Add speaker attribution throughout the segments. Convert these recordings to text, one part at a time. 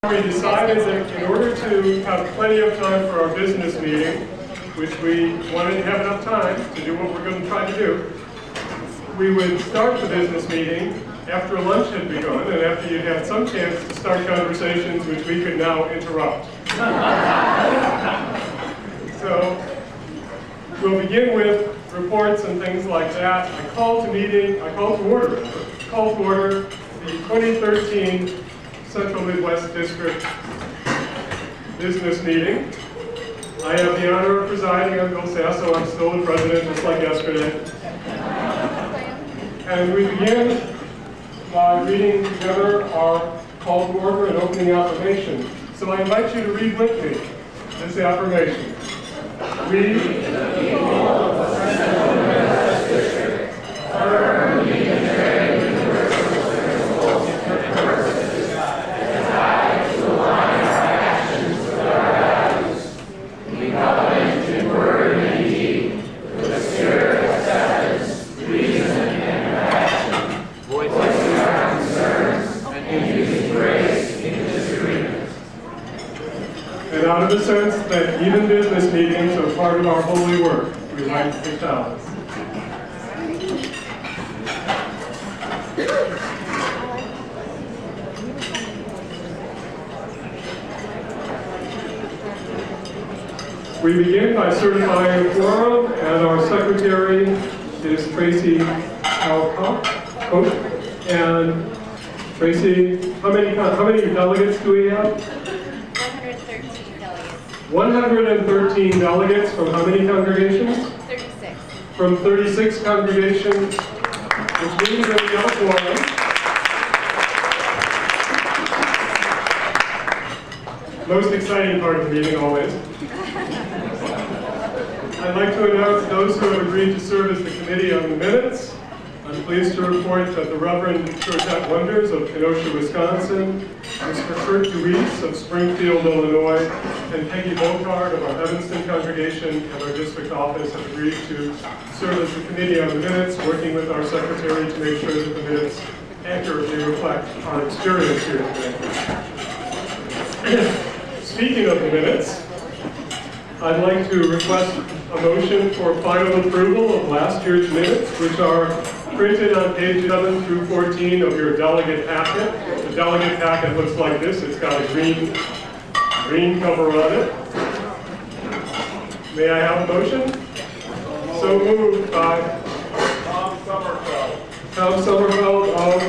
Speaker 1: We decided that in order to have plenty of time for our business meeting, which we wanted to have enough time to do what we're going to try to do, we would start the business meeting after lunch had begun and after you'd had some chance to start conversations which we could now interrupt. So we'll begin with reports and things like that. I call to order the 2013 Central Midwest District business meeting. I have the honor of presiding. I'm Bill Sasso. I'm still the president, just like yesterday. And we begin by reading together our call to order and opening affirmation. So I invite you to read with me this affirmation. We, the people of the Central Midwest District, firmly and out of the sense that even business meetings are part of our holy work, we like to take balance. We begin by certifying a quorum, and our secretary is Tracy Alcock. And Tracy, how many delegates do we have? 113 delegates from how many congregations?
Speaker 2: 36.
Speaker 1: From 36 congregations, which means that we have a quorum. Most exciting part of the meeting, always. I'd like to announce those who have agreed to serve as the committee on the minutes. I'm pleased to report that the Reverend Wonders of Kenosha, Wisconsin, Mr. Kurt DeWeese of Springfield, Illinois, and Peggy Bocard of our Evanston congregation and our district office have agreed to serve as the committee on the minutes, working with our secretary to make sure that the minutes accurately reflect our experience here today. Speaking of the minutes, I'd like to request a motion for final approval of last year's minutes, which are printed on page 11 through 14 of your delegate packet. The delegate packet looks like this. It's got a green cover on it. May I have a motion? So moved by Tom Sommerfeld. Tom Sommerfeld of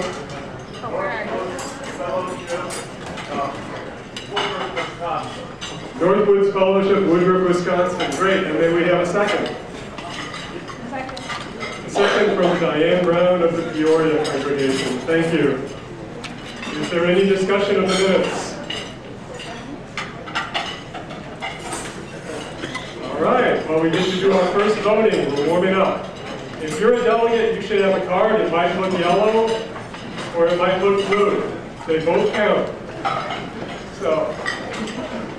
Speaker 1: Northwoods Fellowship, Woodruff, Wisconsin. Great. And may we have a second? A second from Diane Brown of the Peoria congregation. Thank you. Is there any discussion of the minutes? All right. Well, we get to do our first voting. We're warming up. If you're a delegate, you should have a card. It might look yellow or it might look blue. They both count. So,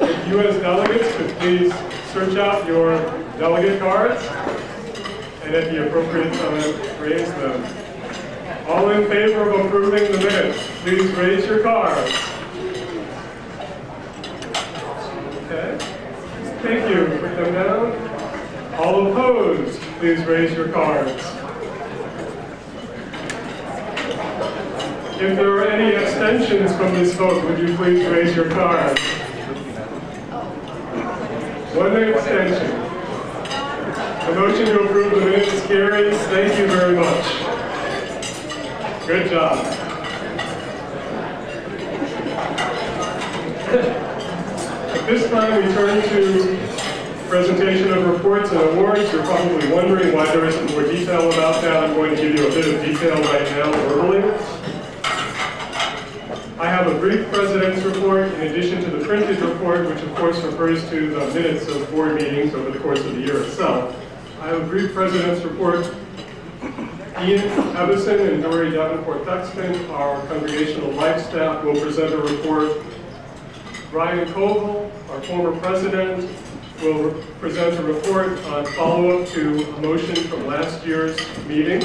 Speaker 1: if you as delegates could please search out your delegate cards and at the appropriate time raise them. All in favor of approving the minutes, please raise your cards. Okay. Thank you. Put them down. All opposed, please raise your cards. If there are any abstentions from this vote, would you please raise your card? One abstention. The motion to approve the minutes is carried. Thank you very much. Good job. At this time, we turn to presentation of reports and awards. You're probably wondering why there isn't more detail about that. I'm going to give you a bit of detail right now verbally. I have a brief president's report in addition to the printed report, which of course refers to the minutes of board meetings over the course of the year itself. I have a brief president's report. Ian Evison and Dory Davenport-Thexton, our congregational life staff, will present a report. Ryan Koval, our former president, will present a report on follow-up to a motion from last year's meeting.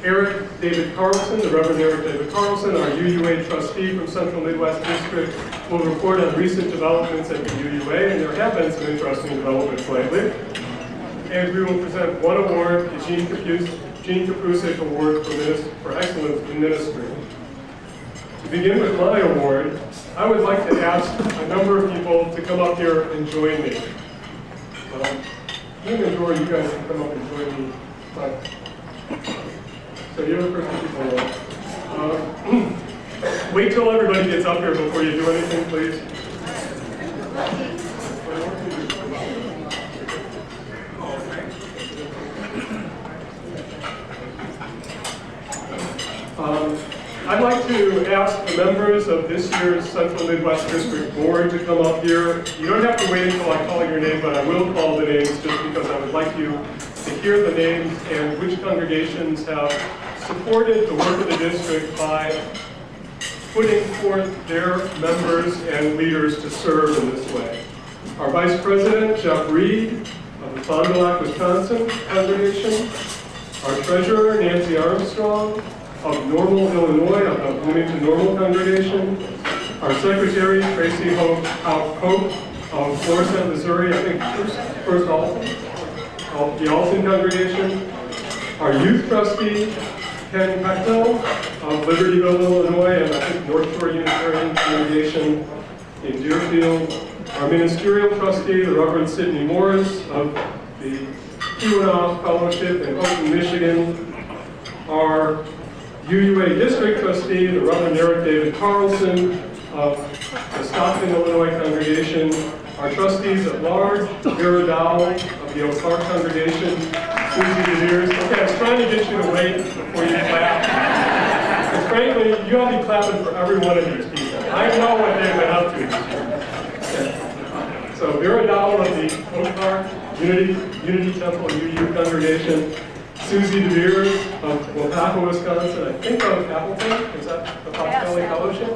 Speaker 1: David Carlson, the Reverend Eric David Carlson, our UUA trustee from Central Midwest District, will report on recent developments at the UUA, and there have been some interesting developments lately. And we will present one award, the Gene Kapusik Award for Excellence in Ministry. To begin with my award, I would like to ask a number of people to come up here and join me. I'm going to join you guys to come up and join me. So you're the first people. Wait till everybody gets up here before you do anything, please. I'd like to ask the members of this year's Central Midwest District Board to come up here. You don't have to wait until I call your name, but I will call the names just because I would like you to hear the names and which congregations have supported the work of the district by putting forth their members and leaders to serve in this way. Our Vice President, Jeff Reed, of the Fond du Lac, Wisconsin congregation. Our Treasurer, Nancy Armstrong, of Normal, Illinois, of the Bloomington Normal congregation. Our Secretary, Tracy Hope of Florissant, Missouri, I think First Alton, of the Alton congregation. Our Youth Trustee, Ken Pechtel, of Libertyville, Illinois, and I think North Shore Unitarian congregation in Deerfield. Our Ministerial Trustee, the Reverend Sidney Morris, of the Keweenaw Fellowship in Oakland, Michigan. Our UUA District Trustee, the Reverend Eric David Carlson of the Stockton, Illinois congregation. Our trustees at large, Vera Dowell of the Oak Park congregation. Susie DeVeers. Okay, I was trying to get you to wait before you clap. Because frankly, you ought to be clapping for every one of these people. I know what they've been up to. Okay. So Vera Dowell of the Oak Park Unity Temple UU congregation. Susie DeVeers of Waupaca, Wisconsin, I think of Appleton, is that the Hospitality Fellowship?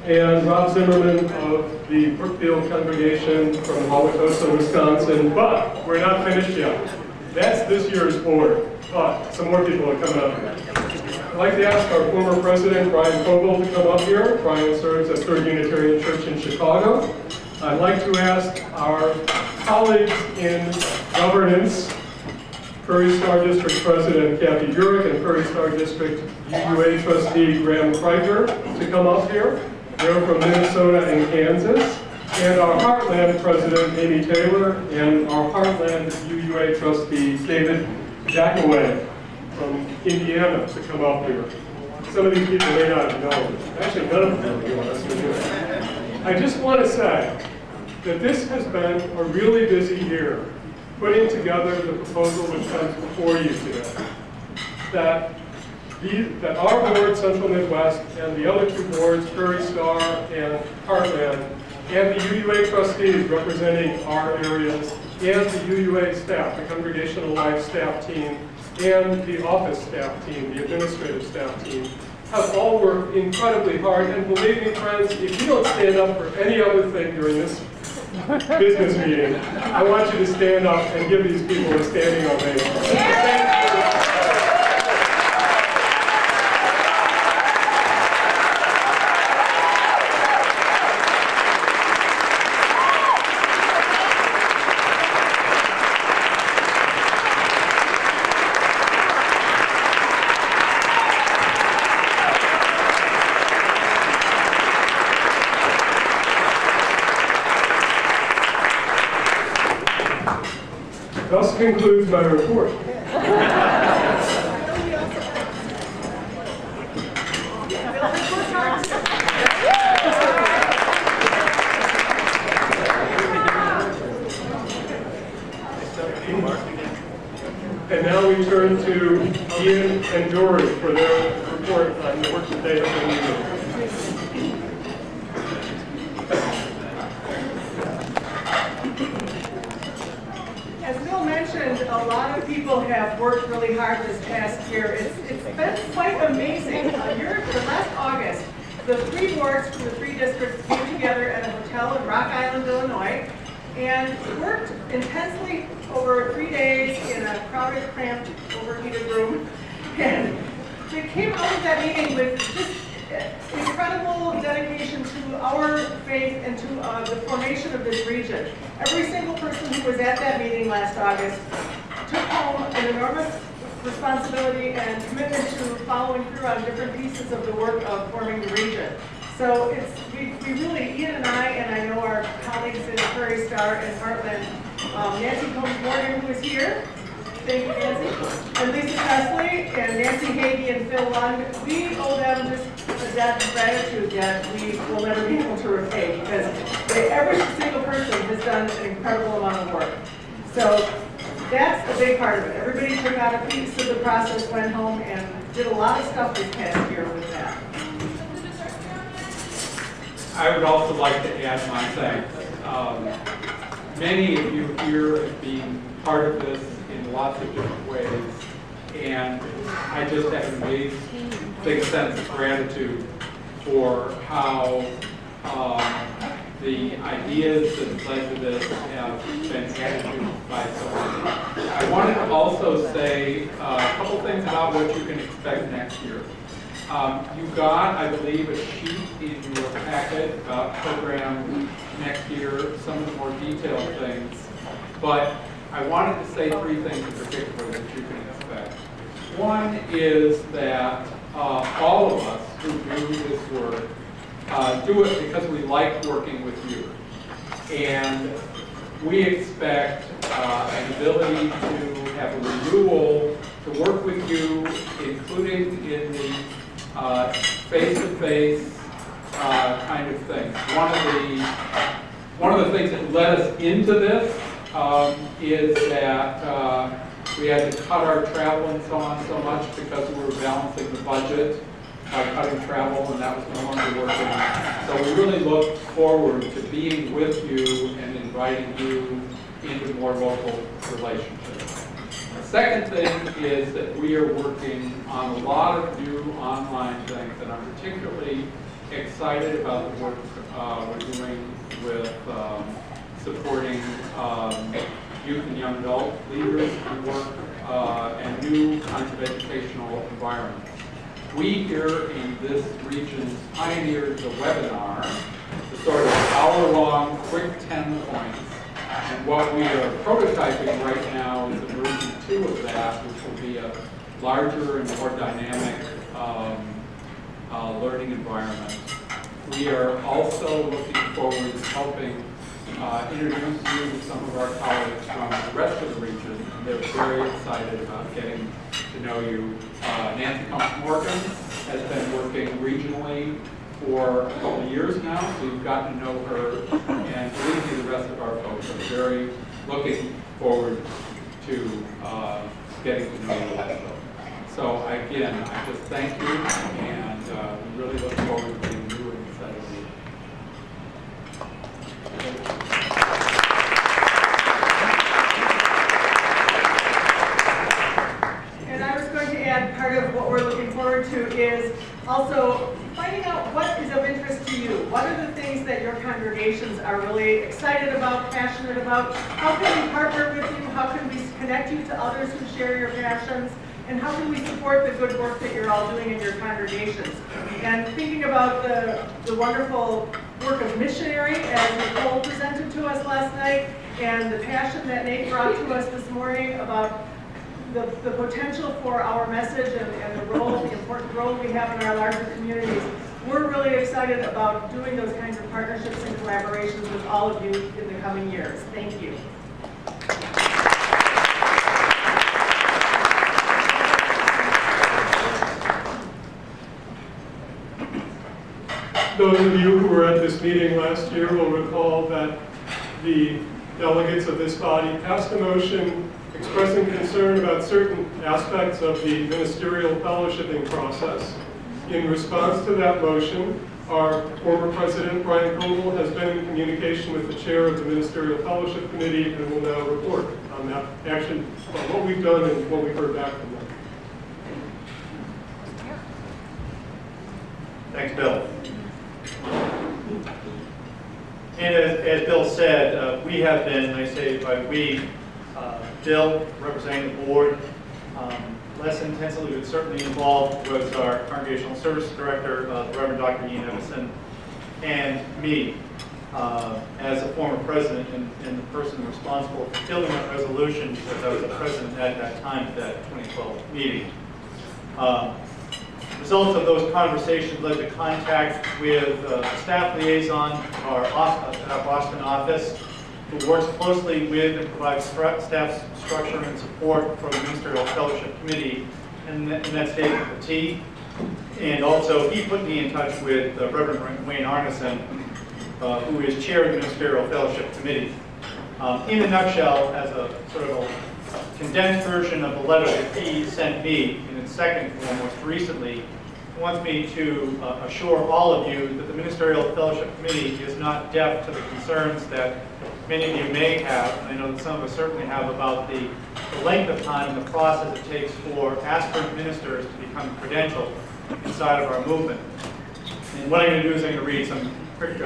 Speaker 1: And Rob Zimmerman of the Brookfield congregation from Wauwatosa, Wisconsin, but we're not finished yet. That's this year's board, but some more people are coming up here. I'd like to ask our former president, Brian Fogel, to come up here. Brian serves at Third Unitarian Church in Chicago. I'd like to ask our colleagues in governance, Prairie Star District President Kathy Jurek and Prairie Star District UUA Trustee Graham Kreiger to come up here. They're from Minnesota and Kansas. And our Heartland President Amy Taylor and our Heartland UUA Trustee David Jackaway from Indiana to come up here. Some of these people may not have known. Actually, none of them know us. I just want to say that this has been a really busy year, putting together the proposal which comes before you today. That our board, Central Midwest, and the other two boards, Prairie Star and Heartland, and the UUA trustees representing our areas, and the UUA staff, the Congregational Life staff team, and the office staff team, the administrative staff team, have all worked incredibly hard. And believe me, friends, if you don't stand up for any other thing during this business meeting, I want you to stand up and give these people a standing ovation. Thank you. Thus concludes my report. And now we turn to Ian and Dory for their report on the work that they have been doing.
Speaker 2: A lot of people have worked really hard this past year. It's been quite amazing. Last August, the three boards from the three districts came together at a hotel in Rock Island, Illinois, and worked intensely over 3 days in a crowded, cramped, overheated room. And they came out of that meeting with just incredible dedication to our faith and to the formation of this region. Every single person who was at that meeting last August took home an enormous responsibility and commitment to following through on different pieces of the work of forming the region. So we really, Ian and I know our colleagues in Prairie Star and Heartland, Nancy Combs-Morgan, who is here. Thank you, Nancy. And Lisa Presley and Nancy Hagee and Phil Lund. We owe them just a debt of gratitude that we will never be able to repay, because every single person has done an incredible amount of work. So that's a big part of it. Everybody took out a piece of the process, went home, and did a lot of stuff this past year with that.
Speaker 3: I would also like to add my thanks. Many of you here have been part of this in lots of different ways, and I just have an amazing big sense of gratitude for how the ideas that led to this have been added to by so many. I wanted to also say a couple things about what you can expect next year. You got, I believe, a sheet in your packet about program next year, some of the more detailed things, but I wanted to say three things in particular that you can expect. One is that all of us who do this work do it because we like working with you. And we expect an ability to have a renewal to work with you, including in the face-to-face kind of things. One of the things that led us into this is that we had to cut our travel and so on so much because we were balancing the budget by cutting travel, and that was no longer working. So we really look forward to being with you and inviting you into more local relationships. The second thing is that we are working on a lot of new online things, and I'm particularly excited about the work we're doing with supporting youth and young adult leaders who work and new kinds of educational environments. We here in this region pioneered the webinar, the sort of hour-long quick 10 points. And what we are prototyping right now is a version 2 of that, which will be a larger and more dynamic learning environment. We are also looking forward to helping introduce you to some of our colleagues from the rest of the region. They're very excited about getting to know you. Nancy Combs-Morgan has been working regionally for a couple of years now, so you've gotten to know her, and believe me, the rest of our folks are very looking forward to getting to know you also. So again, I just thank you, and we really look forward to being new and excited.
Speaker 2: And I was going to add, part of what we're looking forward to is also finding out what is of interest to you. What are the things that your congregations are really excited about, passionate about? How can we partner with you? How can we connect you to others who share your passions? And how can we support the good work that you're all doing in your congregations? And thinking about the wonderful work of missionary, as Nicole presented to us last night, and the passion that Nate brought to us this morning about the potential for our message and the important role we have in our larger communities. We're really excited about doing those kinds of partnerships and collaborations with all of you in the coming years. Thank you.
Speaker 1: Those of you who were at this meeting last year will recall that the delegates of this body passed a motion expressing concern about certain aspects of the ministerial fellowshipping process. In response to that motion, our former president, Brian Coble, has been in communication with the chair of the Ministerial Fellowship Committee and will now report on that action, on what we've done and what we've heard back from them.
Speaker 4: Thanks, Bill. And as Bill said, we have been, I say by we, Bill, representing the board, less intensively but certainly involved was our Congregational Service Director, Reverend Dr. Ian Evison, and me as a former president and the person responsible for filling that resolution because I was the president at that time at that 2012 meeting. Results of those conversations led to contact with staff liaison at our Boston office, who works closely with and provides staff structure and support for the Ministerial Fellowship Committee, and that's David Petit. And also, he put me in touch with Reverend Wayne Arneson, who is chair of the Ministerial Fellowship Committee. In a nutshell, as a sort of a condensed version of the letter that he sent me in its second form most recently, he wants me to assure all of you that the Ministerial Fellowship Committee is not deaf to the concerns that many of you may have, and I know that some of us certainly have, about the length of time and the process it takes for aspirant ministers to become credentialed inside of our movement. And what I'm going to do is I'm going to read some quick,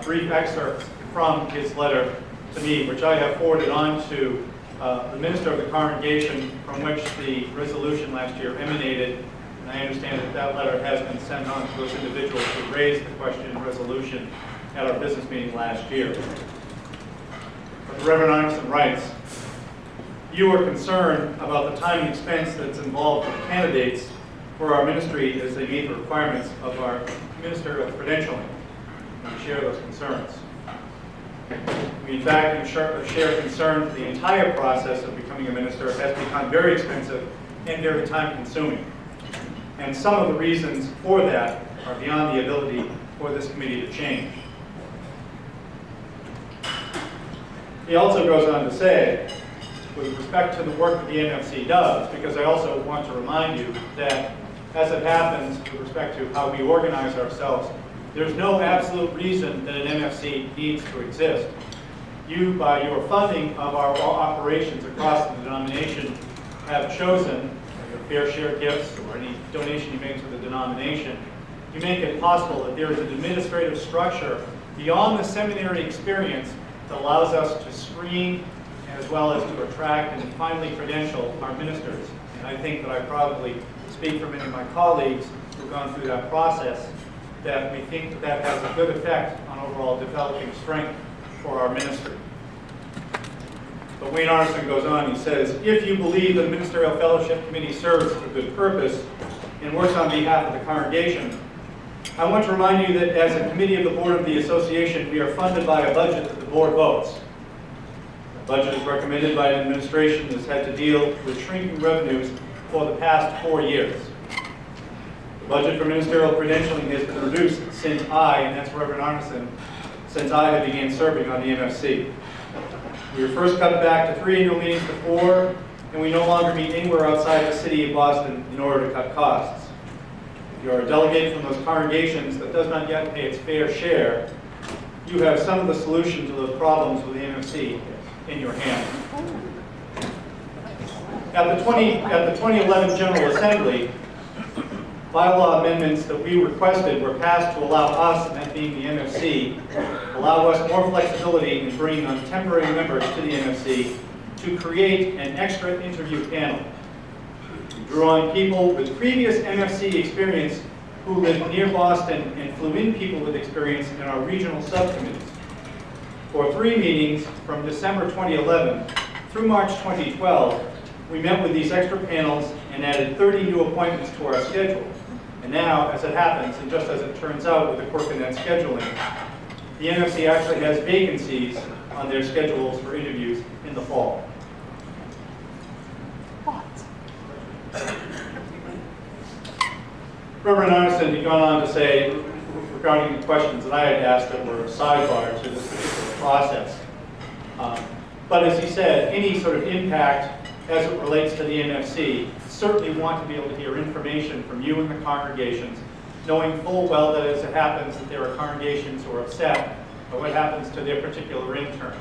Speaker 4: brief excerpts from his letter to me, which I have forwarded on to the minister of the congregation from which the resolution last year emanated. And I understand that that letter has been sent on to those individuals who raised the question and resolution at our business meeting last year. But Reverend Arneson writes, "You are concerned about the time and expense that's involved for the candidates for our ministry as they meet the requirements of our ministerial credentialing. We share those concerns. We in fact share concern that the entire process of becoming a minister has become very expensive and very time consuming. And some of the reasons for that are beyond the ability for this committee to change." He also goes on to say, with respect to the work that the MFC does, because I also want to remind you that as it happens with respect to how we organize ourselves, there's no absolute reason that an MFC needs to exist. You, by your funding of our operations across the denomination, have chosen your fair share gifts or any donation you make to the denomination, you make it possible that there is an administrative structure beyond the seminary experience that allows us to screen as well as to attract and finally credential our ministers. And I think that I probably speak for many of my colleagues who've gone through that process, that we think that that has a good effect on overall developing strength for our ministry. But Wayne Arneson goes on, he says, "If you believe the Ministerial Fellowship Committee serves a good purpose and works on behalf of the congregation, I want to remind you that as a committee of the board of the association, we are funded by a budget that the board votes. The budget is recommended by an administration that has had to deal with shrinking revenues for the past 4 years. The budget for ministerial credentialing has been reduced since and that's Reverend Arneson, since I began serving on the MFC. We were first cut back to 3 annual meetings to 4, and we no longer meet anywhere outside the city of Boston in order to cut costs. If you are a delegate from those congregations that does not yet pay its fair share, you have some of the solution to those problems with the MFC in your hand." At the 2011 General Assembly, bylaw amendments that we requested were passed to allow us, and that being the MFC, allow us more flexibility in bringing on temporary members to the MFC to create an extra interview panel. We drew on people with previous MFC experience who lived near Boston and flew in people with experience in our regional subcommittees. For 3 meetings from December 2011 through March 2012, we met with these extra panels and added 30 new appointments to our schedule. And now, as it happens, and just as it turns out with the quirk in that scheduling, the MFC actually has vacancies on their schedules for interviews in the fall. Reverend Arneson had gone on to say, regarding the questions that I had asked that were a sidebar to this particular process. But as he said, any sort of impact as it relates to the MFC, certainly want to be able to hear information from you and the congregations, knowing full well that as it happens that there are congregations who are upset by what happens to their particular intern.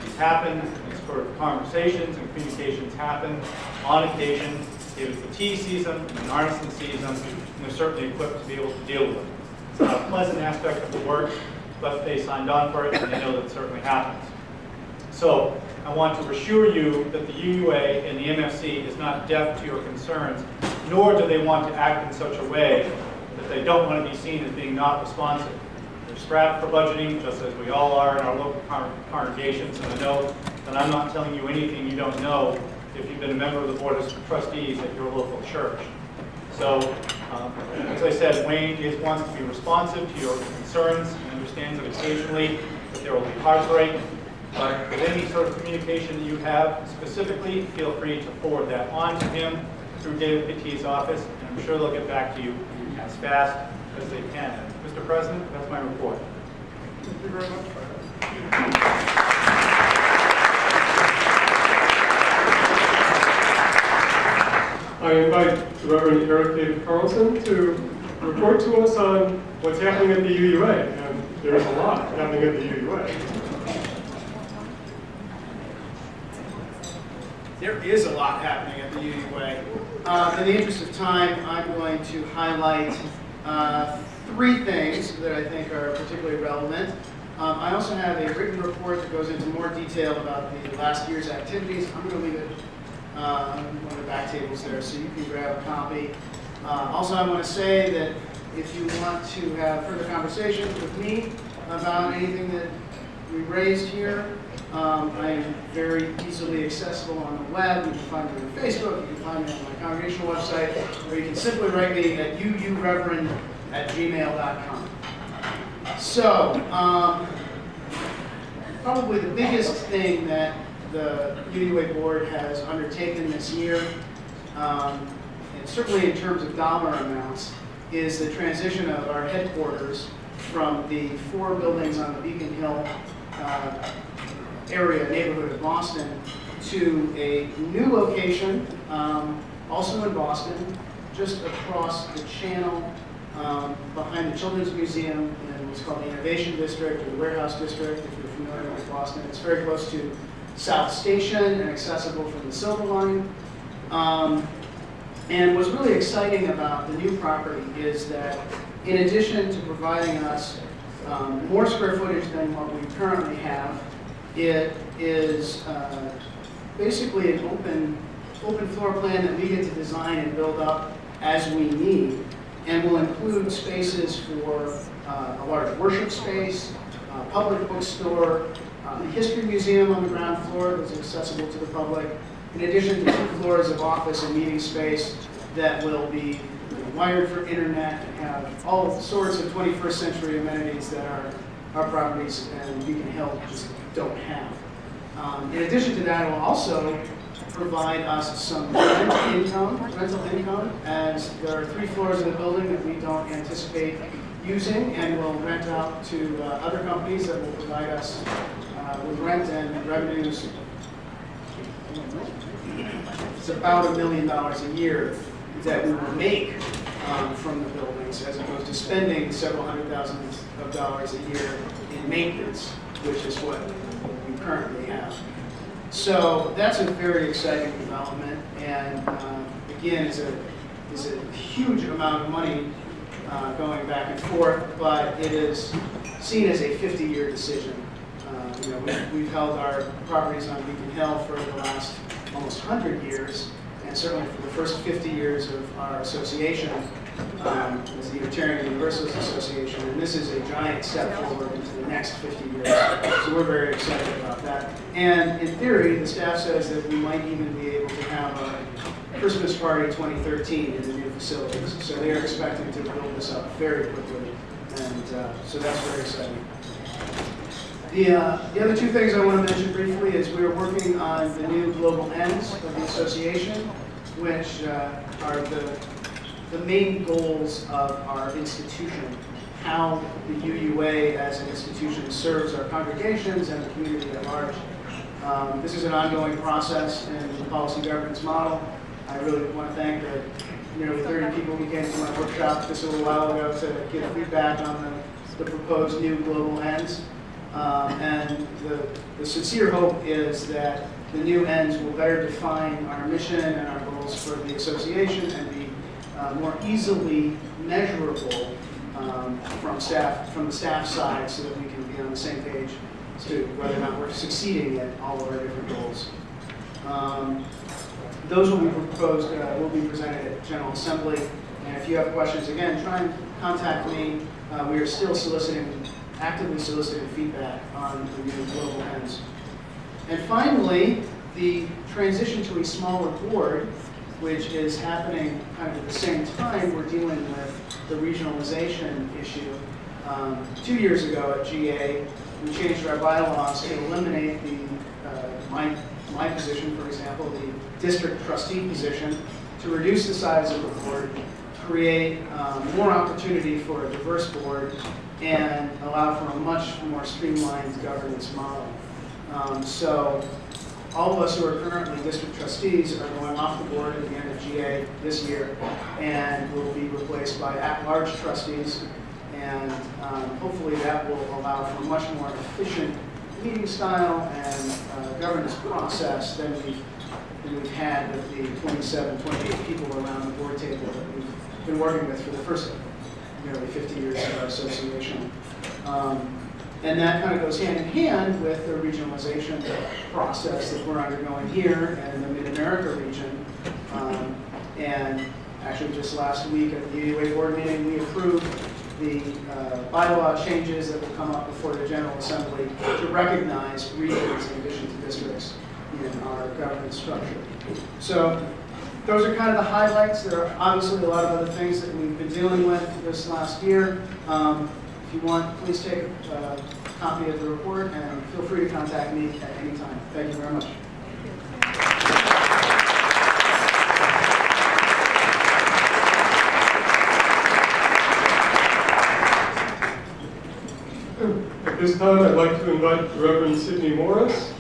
Speaker 4: These happen, these sort of conversations and communications happen on occasion. David Petit sees them, and Arneson sees them, and they're certainly equipped to be able to deal with them. It's not a pleasant aspect of the work, but they signed on for it, and they know that it certainly happens. So I want to assure you that the UUA and the MFC is not deaf to your concerns, nor do they want to act in such a way that they don't want to be seen as being not responsive. They're strapped for budgeting, just as we all are in our local congregations, and I know that I'm not telling you anything you don't know if you've been a member of the Board of Trustees at your local church. So, as I said, Wayne wants to be responsive to your concerns and understands that occasionally that there will be heartbreak. But with any sort of communication that you have specifically, feel free to forward that on to him through David Petit's office, and I'm sure they'll get back to you as fast as they can. Mr. President, that's my report.
Speaker 1: Thank you very much. I invite the Reverend Eric David Carlson to report to us on what's happening at the UUA, and there's a lot happening at the UUA.
Speaker 5: There is a lot happening at the UUA. In the interest of time, I'm going to highlight three things that I think are particularly relevant. I also have a written report that goes into more detail about the last year's activities. I'm going to leave it on one of the back tables there so you can grab a copy. Also, I want to say that if you want to have further conversations with me about anything that we raised here, I am very easily accessible on the web. You can find me on Facebook, you can find me on my congregational website, or you can simply write me at uureverend@gmail.com. So, probably the biggest thing that the UUA board has undertaken this year, and certainly in terms of dollar amounts, is the transition of our headquarters from the 4 buildings on the Beacon Hill area, neighborhood of Boston, to a new location, also in Boston, just across the channel behind the Children's Museum in what's called the Innovation District, or the Warehouse District, if you're familiar with Boston. It's very close to South Station and accessible from the Silver Line. And what's really exciting about the new property is that in addition to providing us more square footage than what we currently have, it is basically an open floor plan that we get to design and build up as we need, and will include spaces for a large worship space, a public bookstore, a history museum on the ground floor that's accessible to the public, in addition to 2 floors of office and meeting space that will be wired for internet and have all sorts of 21st century amenities that our properties and Beacon Hill just don't have. In addition to that, it will also provide us some rental income, as there are 3 floors of the building that we don't anticipate using, and will rent out to other companies that will provide us with rent and revenues. It's about $1 million a year that we will make from the buildings, as opposed to spending several $100,000s a year in maintenance, which is what we currently have. So that's a very exciting development, and again, is a huge amount of money going back and forth, but it is seen as a 50-year decision. We've held our properties on Beacon Hill for the last almost 100 years, and certainly for the first 50 years of our association as the Unitarian Universalist Association, and this is a giant step forward into the next 50 years. So we're very excited about that. And in theory, the staff says that we might even be able to have a Christmas party 2013 in the new facilities. So they are expecting to build this up very quickly, and so that's very exciting. The other 2 things I want to mention briefly is we are working on the new global ends of the association, which are the main goals of our institution, how the UUA as an institution serves our congregations and the community at large. This is an ongoing process in the policy governance model. I really want to thank the nearly 30 people who came to my workshop just a little while ago to get feedback on the proposed new global ends. And the sincere hope is that the new ends will better define our mission and our goals for the association and be more easily measurable from the staff side, so that we can be on the same page. to whether or not we're succeeding in all of our different goals. Those will be proposed, will be presented at General Assembly. And if you have questions, again, try and contact me. We are still actively soliciting feedback on the new global ends. And finally, the transition to a smaller board, which is happening kind of at the same time we're dealing with the regionalization issue. 2 years ago at GA, we changed our bylaws to eliminate my position, for example, the district trustee position, to reduce the size of the board, create more opportunity for a diverse board, and allow for a much more streamlined governance model. So all of us who are currently district trustees are going off the board at the end of GA this year and will be replaced by at-large trustees. And hopefully that will allow for a much more efficient meeting style and governance process than we've had with the 27, 28 people around the board table that we've been working with for the first nearly 50 years of our association. And that kind of goes hand in hand with the regionalization process that we're undergoing here and in the Midamerica region. And actually just last week at the DA board meeting, we approved the bylaw changes that will come up before the General Assembly to recognize regions in addition to districts in our governance structure. So those are kind of the highlights. There are obviously a lot of other things that we've been dealing with this last year. If you want, please take a copy of the report and feel free to contact me at any time. Thank you very much.
Speaker 1: At this time, I'd like to invite Reverend Sidney Morris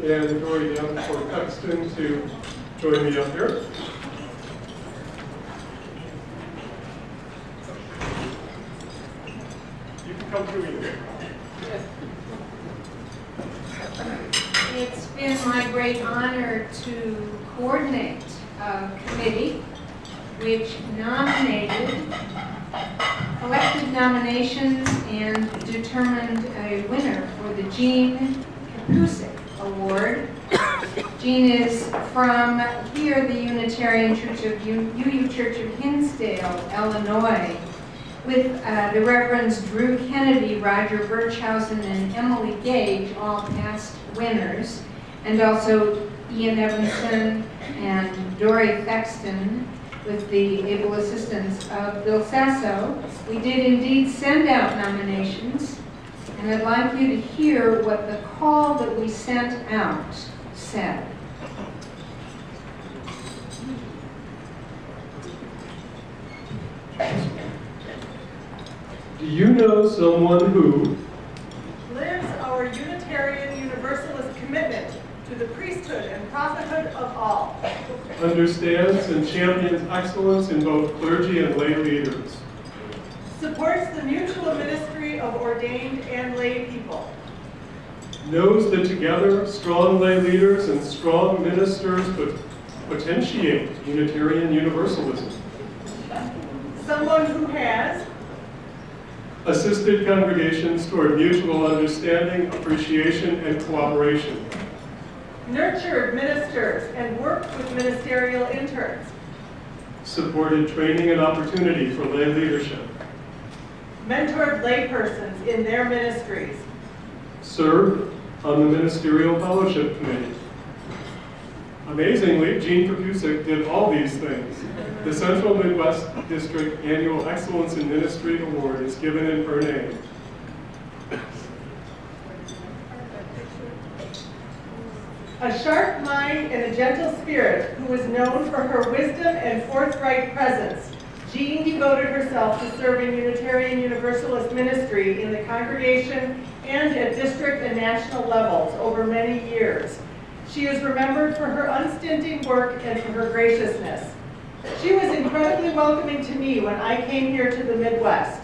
Speaker 1: and DA2013 to join me up here. You can come through here.
Speaker 6: It's been my great honor to coordinate a committee which collected nominations and determined a winner for the Jean Kapusek Award. Jean is from here, the Unitarian Church of UU Church of Hinsdale, Illinois, with the Reverends Drew Kennedy, Roger Birchhausen, and Emily Gage, all past winners, and also Ian Evanson and Dory Thexton, with the able assistance of Bill Sasso. We did indeed send out nominations, and I'd like you to hear what the call that we sent out said.
Speaker 1: Do you know someone who
Speaker 2: lives our Unitarian Universalist commitment to the priesthood and prophethood of all,
Speaker 1: understands and champions excellence in both clergy and lay leaders,
Speaker 2: supports the mutual ministry of ordained and lay people,
Speaker 1: knows that together strong lay leaders and strong ministers potentiate Unitarian Universalism,
Speaker 2: someone who has
Speaker 1: assisted congregations toward mutual understanding, appreciation, and cooperation,
Speaker 2: nurtured ministers and worked with ministerial interns,
Speaker 1: supported training and opportunity for lay leadership,
Speaker 2: mentored laypersons in their ministries,
Speaker 1: served on the Ministerial Fellowship Committee. Amazingly, Jean Kapusek did all these things. The Central Midwest District Annual Excellence in Ministry Award is given in her name.
Speaker 2: a sharp mind and a gentle spirit who was known for her wisdom and forthright presence. Jean devoted herself to serving Unitarian Universalist ministry in the congregation and at district and national levels over many years. She is remembered for her unstinting work and for her graciousness. She was incredibly welcoming to me when I came here to the Midwest,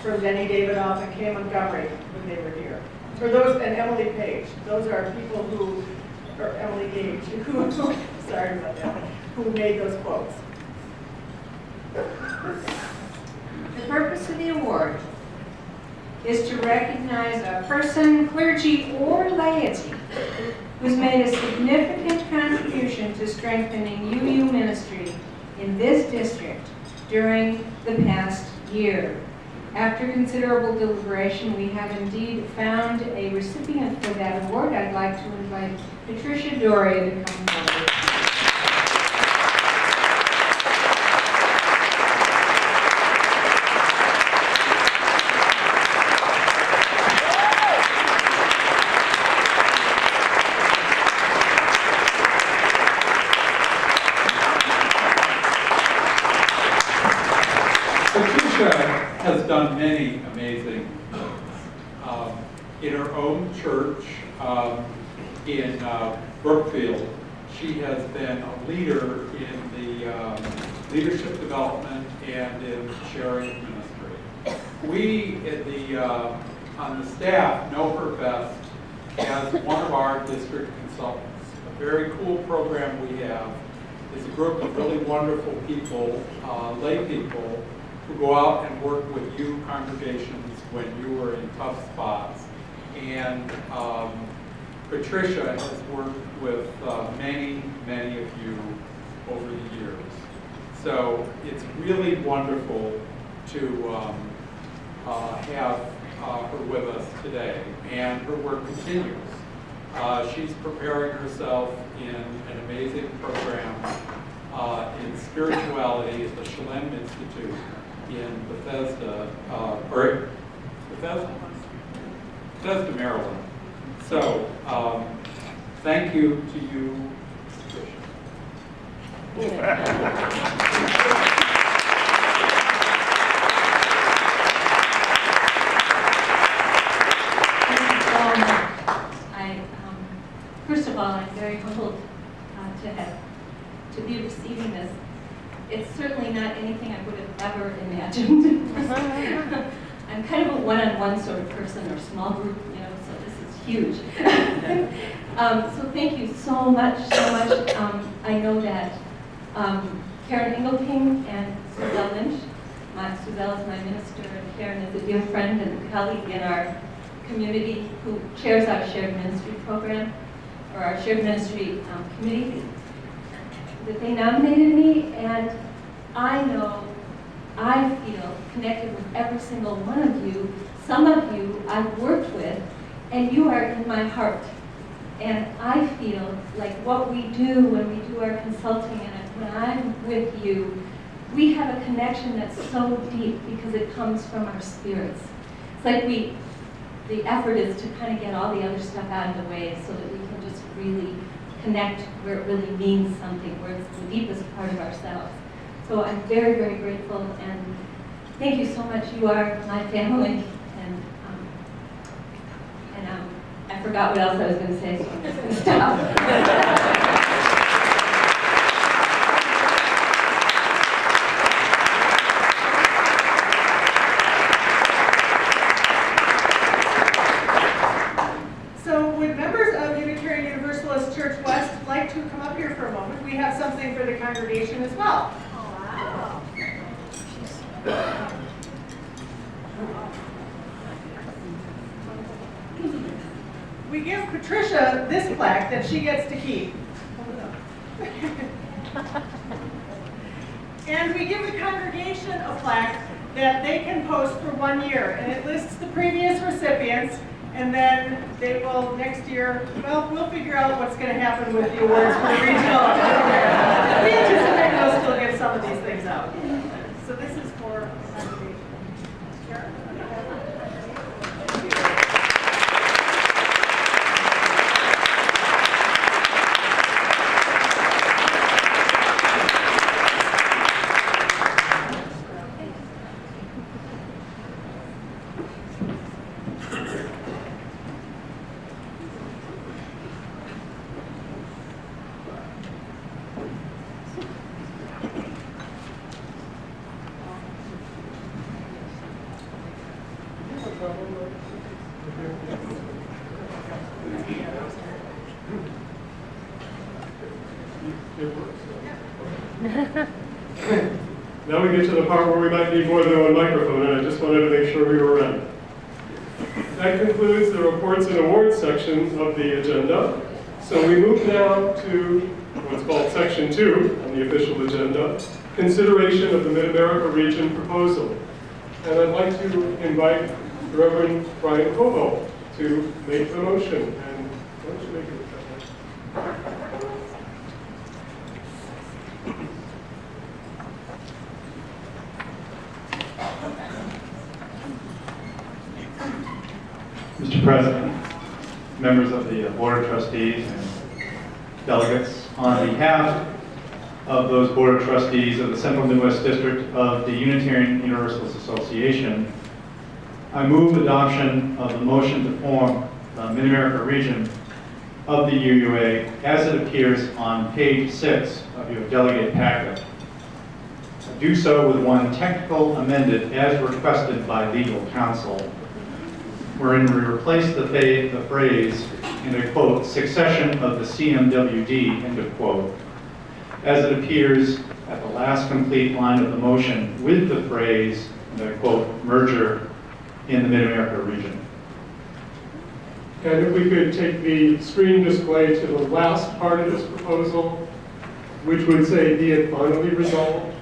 Speaker 2: from Denny Davidoff and Kay Montgomery when they were here. For those, and Emily Page. Those are people who, or Emily Gage, who sorry about that, who made those quotes.
Speaker 6: The purpose of the award is to recognize a person, clergy, or laity who's made a significant contribution to strengthening UU ministry in this district during the past year. After considerable deliberation, we have indeed found a recipient for that award. I'd like to invite Patricia Dory to come forward.
Speaker 3: Has done many amazing things. In her own church in Brookfield, she has been a leader in the leadership development and in sharing ministry. We on the staff know her best as one of our district consultants. A very cool program we have is a group of really wonderful people, lay people, who go out and work with you congregations when you are in tough spots. And Patricia has worked with many, many of you over the years. So it's really wonderful to have her with us today. And her work continues. She's preparing herself in an amazing program in spirituality at the Shalem Institute in Bethesda, Bethesda, Maryland. So, thank you to you,
Speaker 7: First of all, I'm very humbled to be receiving this. It's certainly not anything I would have ever imagined. I'm kind of a one-on-one sort of person, or small group, so this is huge. So thank you so much, I know that Karen Engelking and Suzelle Lynch, Suzelle is my minister, and Karen is a dear friend and colleague in our community who chairs our shared ministry program, or our shared ministry committee, that they nominated me, and I know I feel connected with every single one of you. Some of you I've worked with, and you are in my heart. And I feel like what we do when we do our consulting, and when I'm with you, we have a connection that's so deep because it comes from our spirits. It's like the effort is to kind of get all the other stuff out of the way so that we can just really connect where it really means something, where it's the deepest part of ourselves. So I'm very, very grateful, and thank you so much. You are my family, and I forgot what else I was going to say, so I'm just going to stop.
Speaker 2: We have something for the congregation as well.
Speaker 6: Wow.
Speaker 2: We give Patricia this plaque that she gets to keep. And we give the congregation a plaque that they can post for 1 year, and it lists the previous recipients. And then they will, next year, well, we'll figure out what's going to happen with the awards for the regional. We anticipate they'll still give some of these things out. So this is for Karen.
Speaker 1: Now we get to the part where we might need more than one microphone, and I just wanted to make sure we were ready. that concludes the reports and awards section of the agenda. So we move now to what's called Section 2 on the official agenda, consideration of the Midamerica region proposal. And I'd like to invite Reverend Brian Koval to make the motion. And why don't you make it that way?
Speaker 4: Mr. President, members of the Board of Trustees and delegates, on behalf of those Board of Trustees of the Central Midwest District of the Unitarian Universalist Association, I move adoption of the motion to form the Midamerica region of the UUA as it appears on page 6 of your delegate packet. I do so with one technical amended as requested by legal counsel, wherein we replace the phrase in a quote, succession of the CMWD, end of quote, as it appears at the last complete line of the motion with the phrase, the quote, merger in the Midamerica region.
Speaker 1: And if we could take the screen display to the last part of this proposal, which would say, be it finally resolved.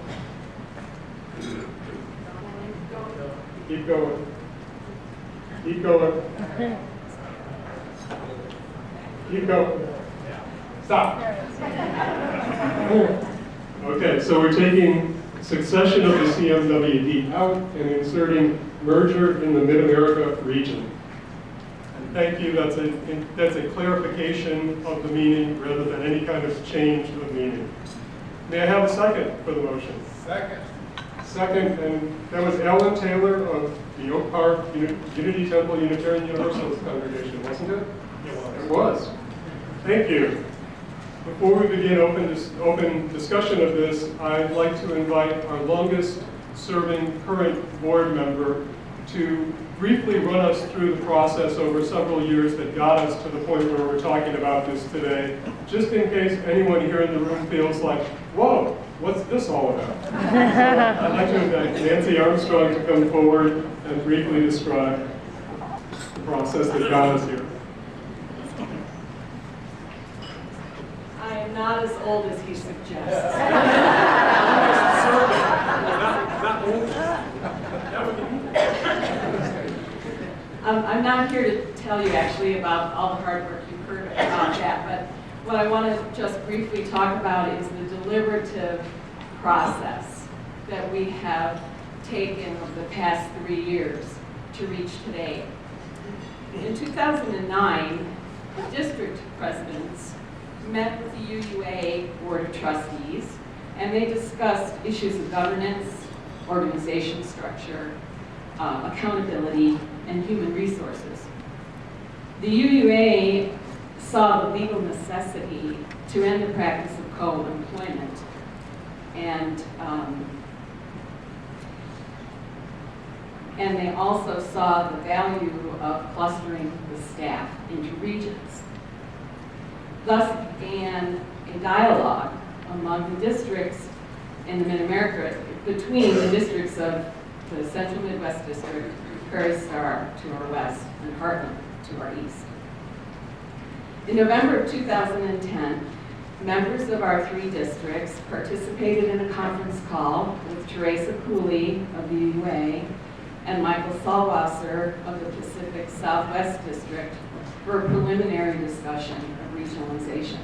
Speaker 1: Keep going. Keep going. Keep going. Stop. Okay, so we're taking succession of the CMWD out and inserting merger in the Midamerica region. And thank you, that's a clarification of the meaning rather than any kind of change of meaning. May I have a second for the motion?
Speaker 8: Second.
Speaker 1: Second, and that was Alan Taylor of the Oak Park Unity Temple Unitarian Universalist Congregation, wasn't it? It was. Thank you. Before we begin open discussion of this, I'd like to invite our longest serving current board member to briefly run us through the process over several years that got us to the point where we're talking about this today, just in case anyone here in the room feels like, whoa, what's this all about? So I'd like to invite Nancy Armstrong to come forward and briefly describe the process that got us here.
Speaker 2: I am not as old as he suggests. I'm not here to tell you actually about all the hard work you've heard about that, but what I want to just briefly talk about is the deliberative process that we have taken over the past 3 years to reach today. In 2009, the district presidents met with the UUA Board of Trustees, and they discussed issues of governance, organization structure, accountability, and human resources. The UUA saw the legal necessity to end the practice of co-employment, and they also saw the value of clustering the staff into regions. Thus began a dialogue among the districts in the Midamerica, between the districts of the Central Midwest District, Prairie Star to our west, and Heartland to our east. In November of 2010, members of our 3 districts participated in a conference call with Teresa Cooley of the UUA and Michael Salwasser of the Pacific Southwest District for a preliminary discussion of regionalization.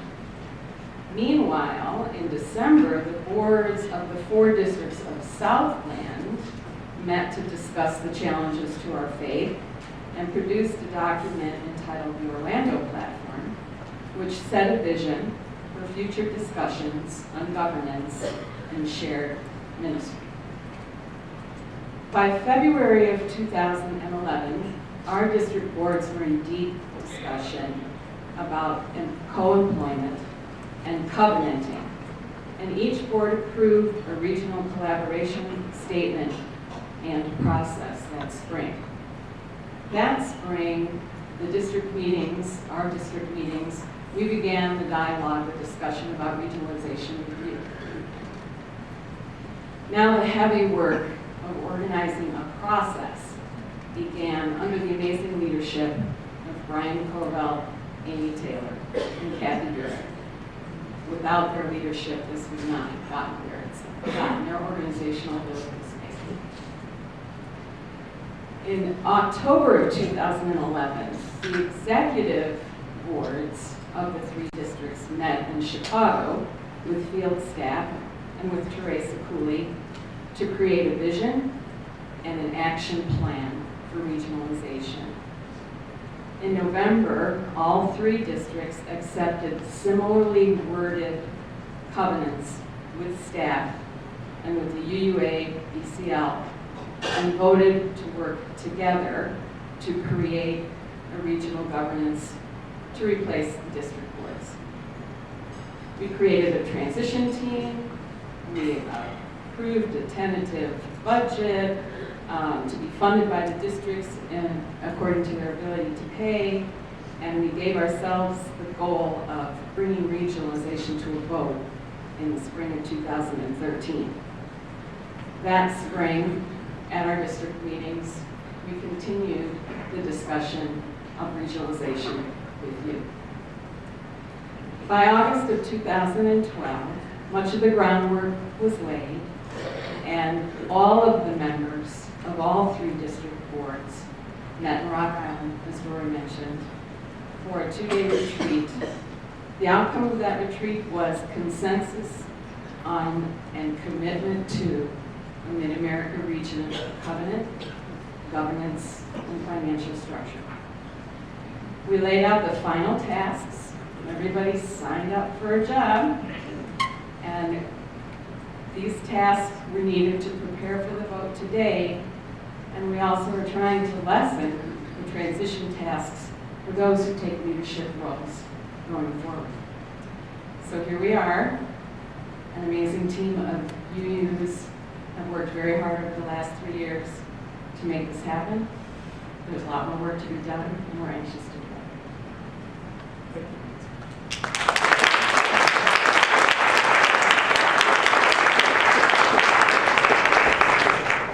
Speaker 2: Meanwhile, in December, the boards of the 4 districts of Southland met to discuss the challenges to our faith and produced a document entitled the Orlando Platform, which set a vision for future discussions on governance and shared ministry. By February of 2011, our district boards were in deep discussion about co-employment and covenanting, and each board approved a regional collaboration statement and process that spring. That spring, the district meetings, our district meetings, we began the dialogue, the discussion about regionalization review. Now the heavy work of organizing a process
Speaker 8: began under the amazing leadership of Brian Covell, Amy Taylor, and Kathy Durrett. Without their leadership, this would not have gotten where it's gotten. Their organizational ability is amazing. In October of 2011, the executive boards of the 3 districts met in Chicago with field staff and with Teresa Cooley to create a vision and an action plan for regionalization. In November, all 3 districts accepted similarly worded covenants with staff and with the UUA BCL and voted to work together to create a regional governance to replace the district boards. We created a transition team. We approved a tentative budget to be funded by the districts and according to their ability to pay, and we gave ourselves the goal of bringing regionalization to a vote in the spring of 2013. That spring, at our district meetings, we continued the discussion of regionalization with you. By August of 2012, much of the groundwork was laid, and all of the members of all 3 district boards met in Rock Island, as Rory mentioned, for a 2-day retreat. The outcome of that retreat was consensus on and commitment to a Midamerica region covenant, governance, and financial structure. We laid out the final tasks. Everybody signed up for a job, and these tasks were needed to prepare for the vote today, and we also are trying to lessen the transition tasks for those who take leadership roles going forward. So here we are, an amazing team of UUs have worked very hard over the last 3 years to make this happen. There's a lot more work to be done, and we're anxious to do it.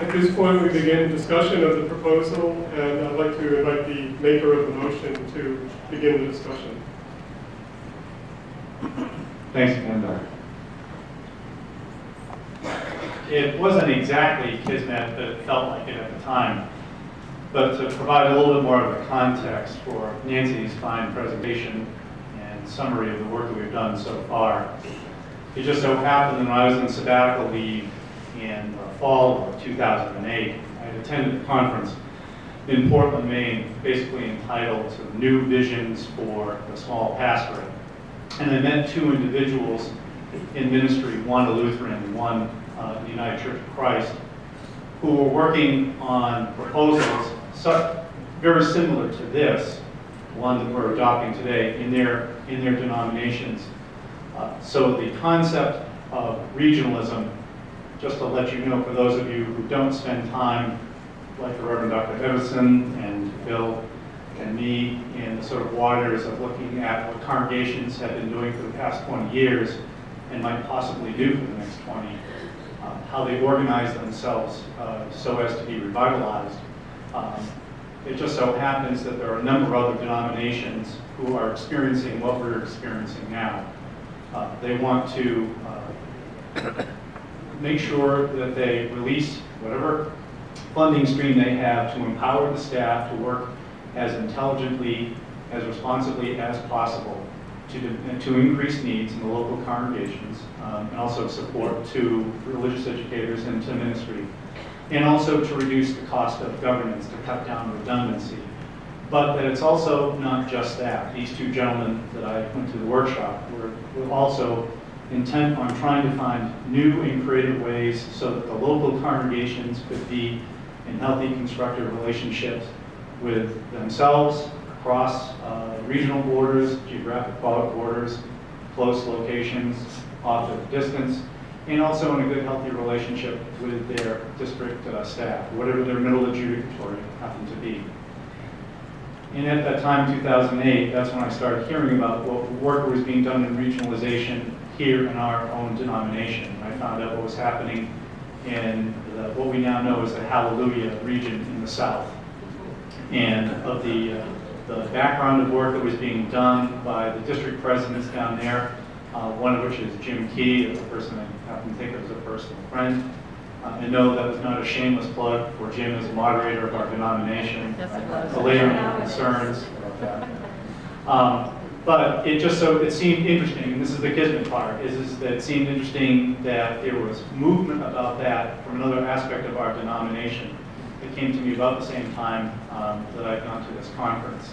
Speaker 1: At this point, we begin discussion of the proposal, and I'd like to invite the maker of the motion to begin the discussion.
Speaker 4: Thanks, Linda. It wasn't exactly Kismet, but it felt like it at the time. But to provide a little bit more of the context for Nancy's fine presentation and summary of the work that we've done so far, it just so happened that when I was in sabbatical leave in the fall of 2008, I had attended a conference in Portland, Maine, basically entitled New Visions for the Small Pastorate. And I met 2 individuals in ministry, one a Lutheran, one the United Church of Christ, who were working on proposals very similar to this, one that we're adopting today, in their denominations. So the concept of regionalism, just to let you know, for those of you who don't spend time, like the Reverend Dr. Evison and Bill and me, in the sort of waters of looking at what congregations have been doing for the past 20 years and might possibly do for the next 20, how they organize themselves so as to be revitalized. It just so happens that there are a number of other denominations who are experiencing what we're experiencing now. They want to make sure that they release whatever funding stream they have to empower the staff to work as intelligently, as responsibly as possible to increase needs in the local congregations, and also support to religious educators and to ministry, and also to reduce the cost of governance, to cut down redundancy. But that it's also not just that. These 2 gentlemen that I went to the workshop were also intent on trying to find new and creative ways so that the local congregations could be in healthy, constructive relationships with themselves, across regional borders, geographic borders, close locations, off at a distance, and also in a good, healthy relationship with their district staff, whatever their middle adjudicatory happened to be. And at that time, 2008, that's when I started hearing about what work was being done in regionalization here in our own denomination. I found out what was happening in what we now know as the Hallelujah region in the South. and of the background of work that was being done by the district presidents down there, one of which is Jim Key, a person I happen to think of as a personal friend. And no, that was not a shameless plug for Jim as moderator of our denomination.
Speaker 7: Yes, it was.
Speaker 4: The later concerns about that. But it seemed interesting, and this is the Kismet part, is that it seemed interesting that there was movement about that from another aspect of our denomination. It came to me about the same time that I'd gone to this conference.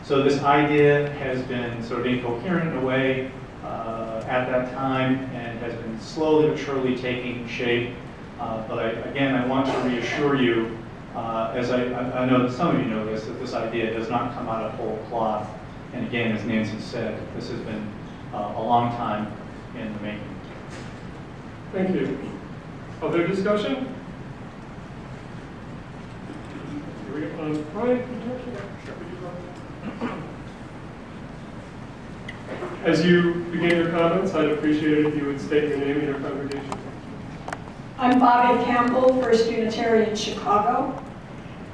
Speaker 4: So this idea has been sort of incoherent in a way at that time, and has been slowly but surely taking shape. But I want to reassure you, as I know that some of you know this, that this idea does not come out of whole cloth. And again, as Nancy said, this has been a long time in the making.
Speaker 1: Thank you. Other discussion? Brian? As you begin your comments, I'd appreciate it if you would state your name and your congregation.
Speaker 9: I'm Bobby Campbell, First Unitarian Chicago.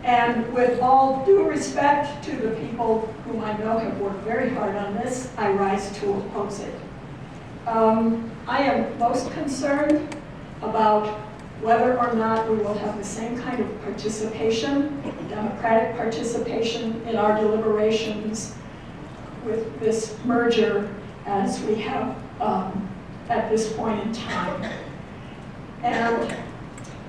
Speaker 9: And with all due respect to the people whom I know have worked very hard on this, I rise to oppose it. I am most concerned about whether or not we will have the same kind of participation, democratic participation in our deliberations with this merger as we have at this point in time. And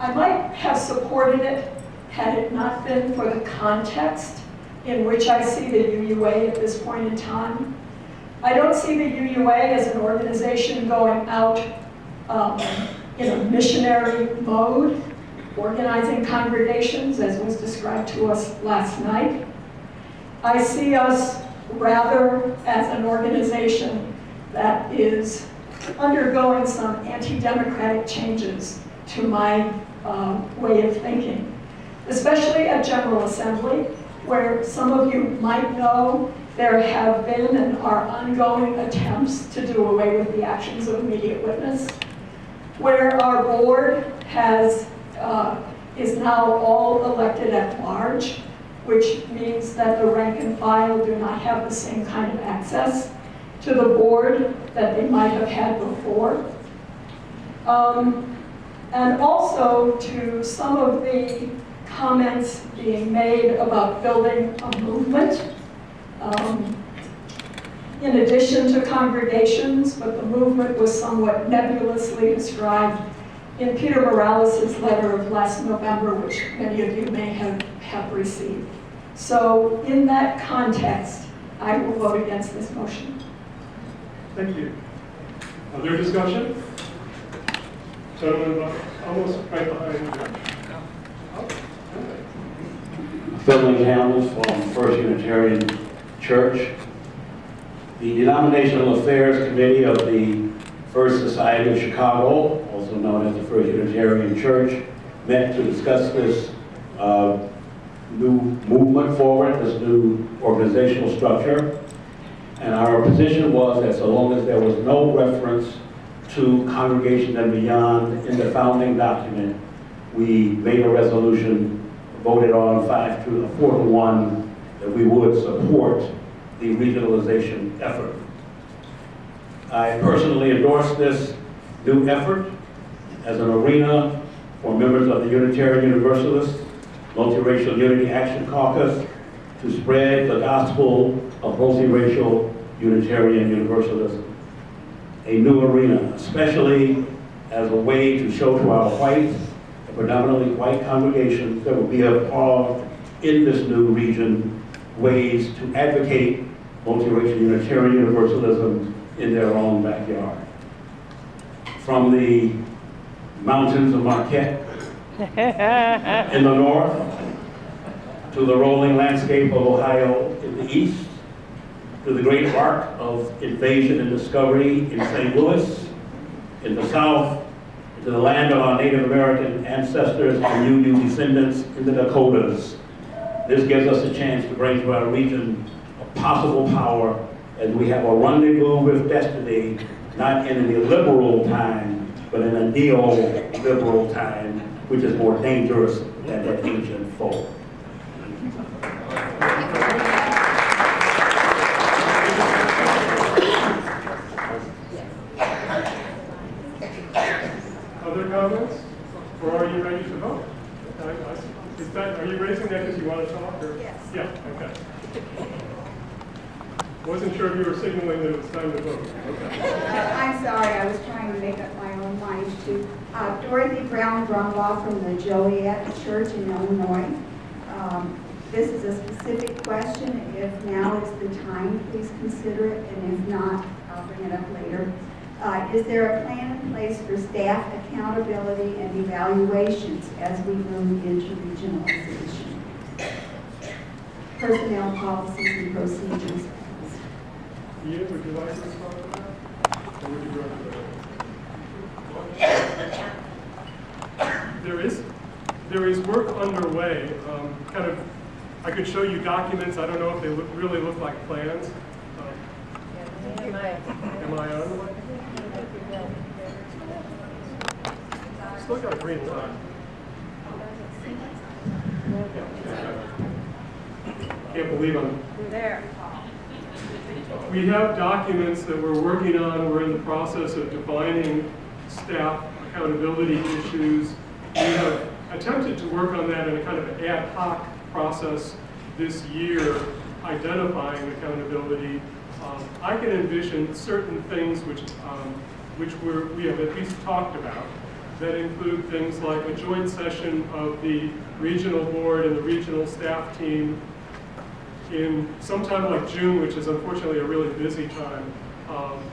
Speaker 9: I might have supported it had it not been for the context in which I see the UUA at this point in time. I don't see the UUA as an organization going out in a missionary mode, organizing congregations as was described to us last night. I see us rather as an organization that is undergoing some anti-democratic changes to my way of thinking, especially at General Assembly, where some of you might know there have been and are ongoing attempts to do away with the actions of immediate witness, where our board is now all elected at large, which means that the rank and file do not have the same kind of access to the board that they might have had before. And also to some of the comments being made about building a movement, in addition to congregations, but the movement was somewhat nebulously described in Peter Morales' letter of last November, which many of you may have received. So in that context, I will vote against this motion.
Speaker 1: Thank you. Other discussion? Gentlemen, almost right behind you.
Speaker 10: Phil Hamels from First Unitarian Church. The Denominational Affairs Committee of the First Society of Chicago, also known as the First Unitarian Church, met to discuss this new movement forward, this new organizational structure. And our position was that so long as there was no reference to congregation and beyond in the founding document, we made a resolution, voted on 4-1, that we would support the regionalization effort. I personally endorse this new effort as an arena for members of the Unitarian Universalist Multiracial Unity Action Caucus to spread the gospel of multiracial Unitarian Universalism. A new arena, especially as a way to show to our white, predominantly white congregations that will be involved in this new region ways to advocate multiracial Unitarian Universalism in their own backyard. From the mountains of Marquette in the north to the rolling landscape of Ohio in the east, to the great arc of invasion and discovery in St. Louis, in the south, to the land of our Native American ancestors and Ute descendants in the Dakotas. This gives us a chance to bring to our region a possible power as we have a rendezvous with destiny, not in an illiberal time, but in a neo-liberal time, which is more dangerous than that ancient foe.
Speaker 1: you want to talk? Or?
Speaker 11: Yes.
Speaker 1: Yeah, okay. Wasn't sure if you were signaling that it was time to vote. Okay.
Speaker 11: I'm sorry, I was trying to make up my own mind too. Dorothy Brown Brumbaugh from the Joliet Church in Illinois. This is a specific question. If now is the time, please consider it, and if not, I'll bring it up later. Is there a plan in place for staff accountability and evaluations as we move into regionalization? Personnel policies and procedures.
Speaker 1: Ian, would you like to respond to that? Or would you rather? There is work underway. I could show you documents. I don't know if they really look like plans. Am I on? Still got a green line. Can't believe I'm
Speaker 11: There.
Speaker 1: We have documents that we're working on. We're in the process of defining staff accountability issues. We have attempted to work on that in a kind of an ad hoc process this year, identifying accountability. I can envision certain things which we have at least talked about that include things like a joint session of the regional board and the regional staff team in sometime like June, which is unfortunately a really busy time,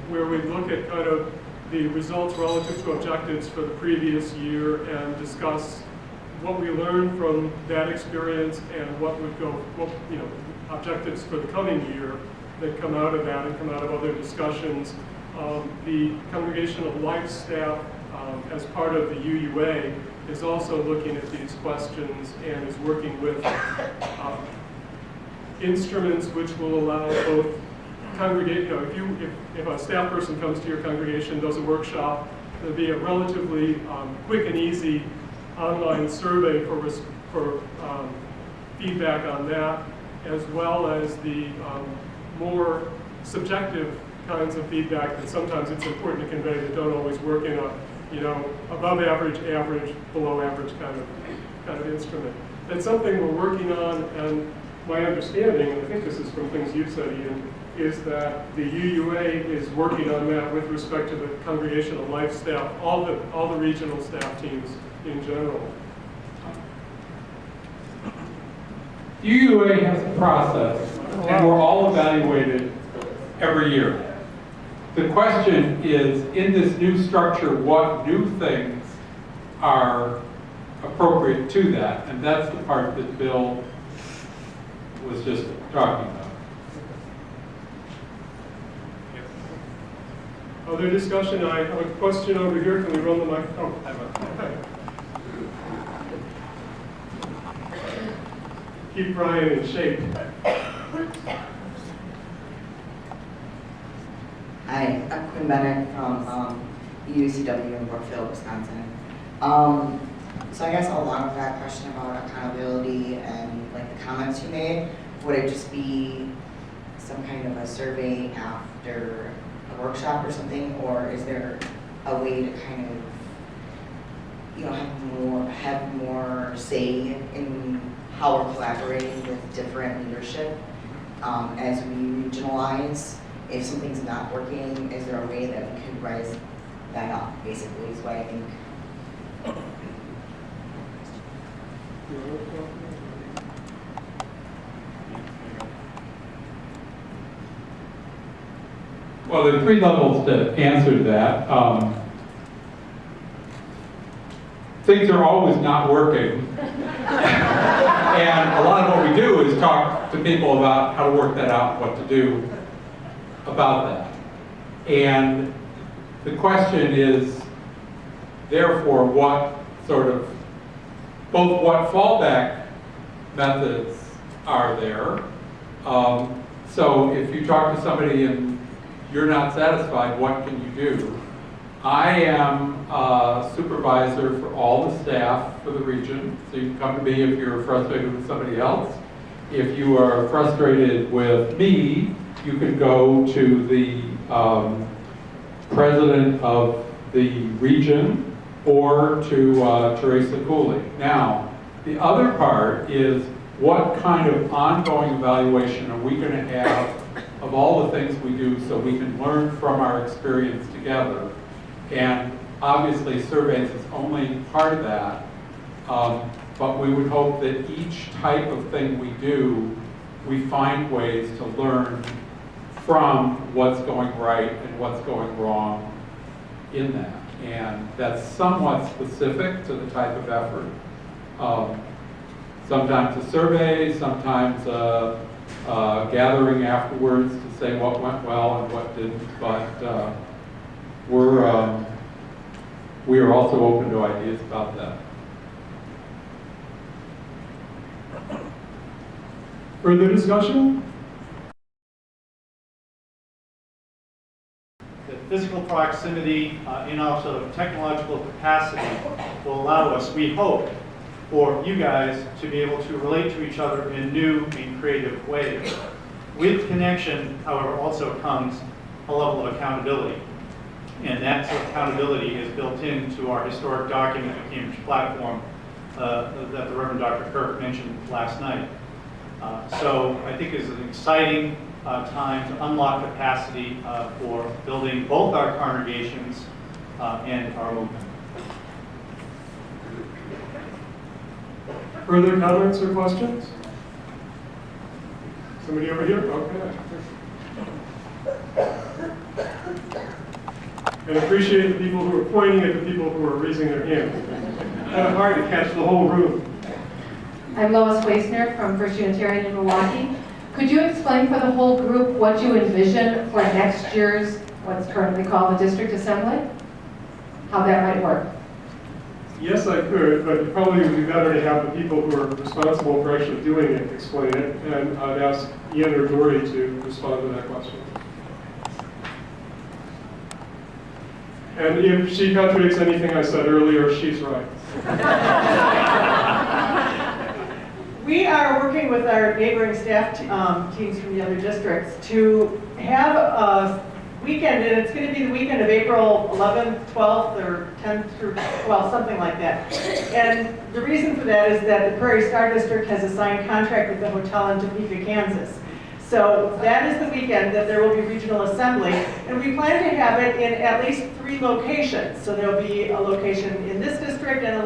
Speaker 1: where we look at kind of the results relative to objectives for the previous year and discuss what we learned from that experience and what would go, objectives for the coming year that come out of that and come out of other discussions. The Congregational Life staff, as part of the UUA, is also looking at these questions and is working with instruments which will allow both if a staff person comes to your congregation, does a workshop, there'll be a relatively quick and easy online survey for feedback on that, as well as the more subjective kinds of feedback that sometimes it's important to convey that don't always work in a above average, average, below average kind of instrument. That's something we're working on, and my understanding, and I think this is from things you've said, Ian, is that the UUA is working on that with respect to the Congregational Life staff, all the regional staff teams in general.
Speaker 3: UUA has a process, and we're all evaluated every year. The question is, in this new structure, what new things are appropriate to that? And that's the part that Bill was just talking about.
Speaker 1: Other discussion? I have a question over here. Can we run the mic? Oh, keep Brian in shape.
Speaker 12: Hi, I'm Quinn Bennett from UCW in Brookfield, Wisconsin. So I guess along with that question about accountability and like the comments you made, would it just be some kind of a survey after a workshop or something, or is there a way to kind of, have more say in how we're collaborating with different leadership as we regionalize? If something's not working, is there a way that we could rise that up, basically, is what I think.
Speaker 3: Well, there are three levels to answer that. Things are always not working. And a lot of what we do is talk to people about how to work that out, what to do about that. And the question is, therefore, what sort of, both what fallback methods are there. So if you talk to somebody and you're not satisfied, what can you do? I am a supervisor for all the staff for the region, so you can come to me if you're frustrated with somebody else. If you are frustrated with me, you can go to the president of the region or to Teresa Cooley. Now, the other part is what kind of ongoing evaluation are we going to have of all the things we do so we can learn from our experience together? And obviously surveys is only part of that, but we would hope that each type of thing we do, we find ways to learn from what's going right and what's going wrong in that. And that's somewhat specific to the type of effort. Sometimes a survey, sometimes a gathering afterwards to say what went well and what didn't, but we are also open to ideas about that.
Speaker 1: Further discussion?
Speaker 4: The physical proximity and also technological capacity will allow us, we hope, for you guys to be able to relate to each other in new and creative ways. With connection, however, also comes a level of accountability. And that accountability is built into our historic document, the Cambridge Platform, that the Reverend Dr. Kirk mentioned last night. So I think it's an exciting time to unlock capacity for building both our congregations and our movement.
Speaker 1: Further comments or questions? Somebody over here? Okay. And appreciate the people who are pointing at the people who are raising their hands. Kind of hard to catch the whole room.
Speaker 13: I'm Lois Waisner from First Unitarian in Milwaukee. Could you explain for the whole group what you envision for next year's, what's currently called the District Assembly? How that might work?
Speaker 1: Yes, I could, but it probably would be better to have the people who are responsible for actually doing it explain it, and I'd ask Ian or Dory to respond to that question. And if she contradicts anything I said earlier, she's right.
Speaker 2: We are working with our neighboring staff teams from the other districts to have a weekend, and it's going to be the weekend of April 11th, 12th, or 10th through 12th, something like that. And the reason for that is that the Prairie Star District has a signed contract with the hotel in Topeka, Kansas. So that is the weekend that there will be regional assembly, and we plan to have it in at least 3 locations. So there'll be a location in this district, and